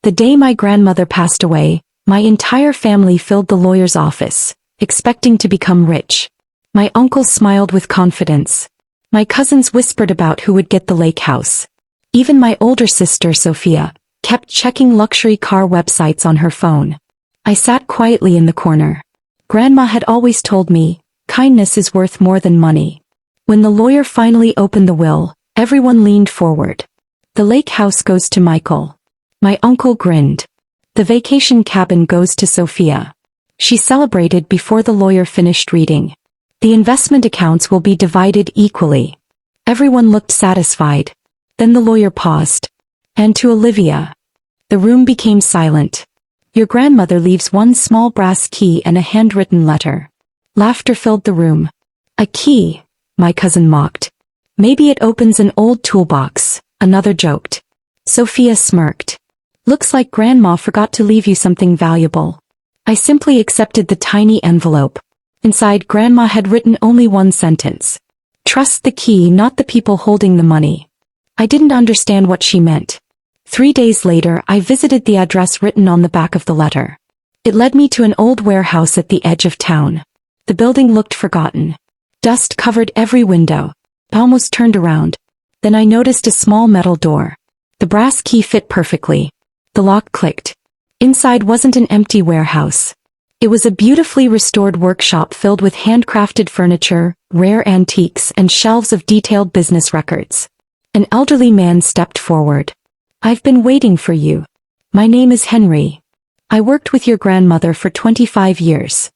The day my grandmother passed away, my entire family filled the lawyer's office, expecting to become rich. My uncle smiled with confidence. My cousins whispered about who would get the lake house. Even my older sister, Sophia, kept checking luxury car websites on her phone. I sat quietly in the corner. Grandma had always told me, kindness is worth more than money. When the lawyer finally opened the will, everyone leaned forward. The lake house goes to Michael. My uncle grinned. The vacation cabin goes to Sophia. She celebrated before the lawyer finished reading. The investment accounts will be divided equally. Everyone looked satisfied. Then the lawyer paused. And to Olivia. The room became silent. Your grandmother leaves one small brass key and a handwritten letter. Laughter filled the room. A key, my cousin mocked. Maybe it opens an old toolbox, another joked. Sophia smirked. Looks like Grandma forgot to leave you something valuable. I simply accepted the tiny envelope. Inside, Grandma had written only one sentence. Trust the key, not the people holding the money. I didn't understand what she meant. 3 days later, I visited the address written on the back of the letter. It led me to an old warehouse at the edge of town. The building looked forgotten. Dust covered every window. I almost turned around. Then I noticed a small metal door. The brass key fit perfectly. The lock clicked. Inside wasn't an empty warehouse. It was a beautifully restored workshop filled with handcrafted furniture, rare antiques, and shelves of detailed business records. An elderly man stepped forward. I've been waiting for you. My name is Henry. I worked with your grandmother for 25 years.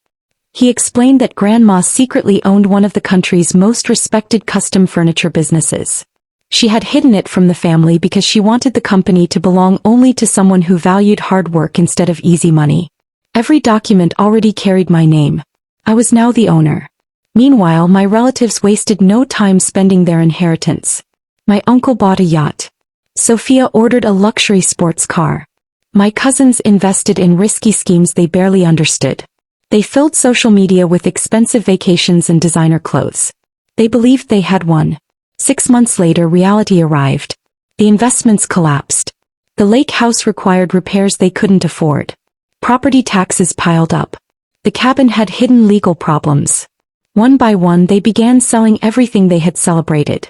He explained that Grandma secretly owned one of the country's most respected custom furniture businesses. She had hidden it from the family because she wanted the company to belong only to someone who valued hard work instead of easy money. Every document already carried my name. I was now the owner. Meanwhile, my relatives wasted no time spending their inheritance. My uncle bought a yacht. Sophia ordered a luxury sports car. My cousins invested in risky schemes they barely understood. They filled social media with expensive vacations and designer clothes. They believed they had won. 6 months later, reality arrived. The investments collapsed. The lake house required repairs they couldn't afford. Property taxes piled up. The cabin had hidden legal problems. One by one, they began selling everything they had celebrated.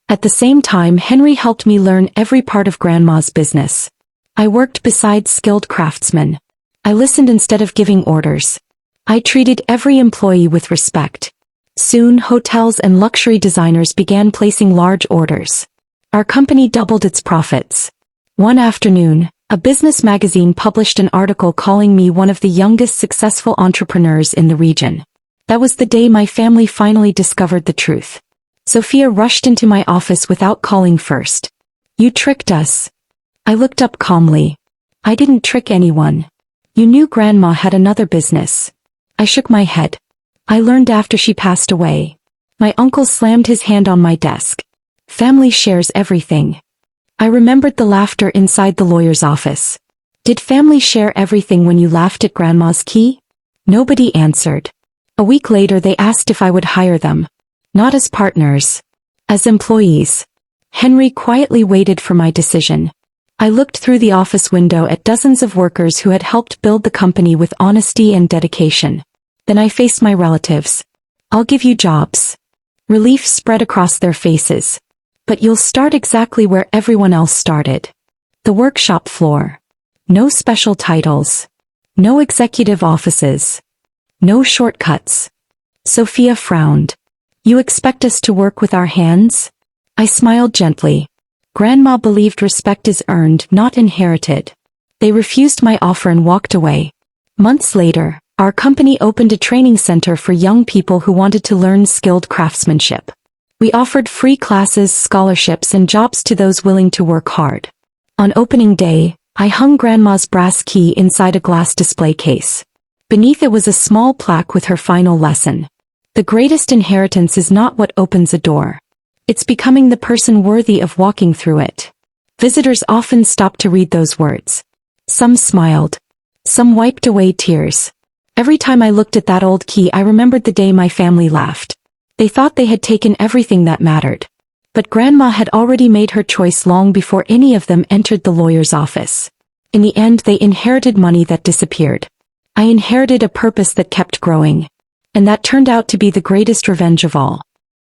At the same time, Henry helped me learn every part of Grandma's business. I worked beside skilled craftsmen. I listened instead of giving orders. I treated every employee with respect. Soon, hotels and luxury designers began placing large orders. Our company doubled its profits. One afternoon, a business magazine published an article calling me one of the youngest successful entrepreneurs in the region. That was the day my family finally discovered the truth. Sophia rushed into my office without calling first. You tricked us. I looked up calmly. I didn't trick anyone. You knew Grandma had another business. I shook my head. I learned after she passed away. My uncle slammed his hand on my desk. Family shares everything. I remembered the laughter inside the lawyer's office. Did family share everything when you laughed at Grandma's key? Nobody answered. A week later, they asked if I would hire them. Not as partners. As employees. Henry quietly waited for my decision. I looked through the office window at dozens of workers who had helped build the company with honesty and dedication. Then I faced my relatives. I'll give you jobs. Relief spread across their faces. But you'll start exactly where everyone else started. The workshop floor. No special titles. No executive offices. No shortcuts. Sophia frowned. You expect us to work with our hands? I smiled gently. Grandma believed respect is earned, not inherited. They refused my offer and walked away. Months later, our company opened a training center for young people who wanted to learn skilled craftsmanship. We offered free classes, scholarships, and jobs to those willing to work hard. On opening day, I hung Grandma's brass key inside a glass display case. Beneath it was a small plaque with her final lesson. The greatest inheritance is not what opens a door. It's becoming the person worthy of walking through it. Visitors often stopped to read those words. Some smiled. Some wiped away tears. Every time I looked at that old key, I remembered the day my family laughed. They thought they had taken everything that mattered. But Grandma had already made her choice long before any of them entered the lawyer's office. In the end, they inherited money that disappeared. I inherited a purpose that kept growing. And that turned out to be the greatest revenge of all.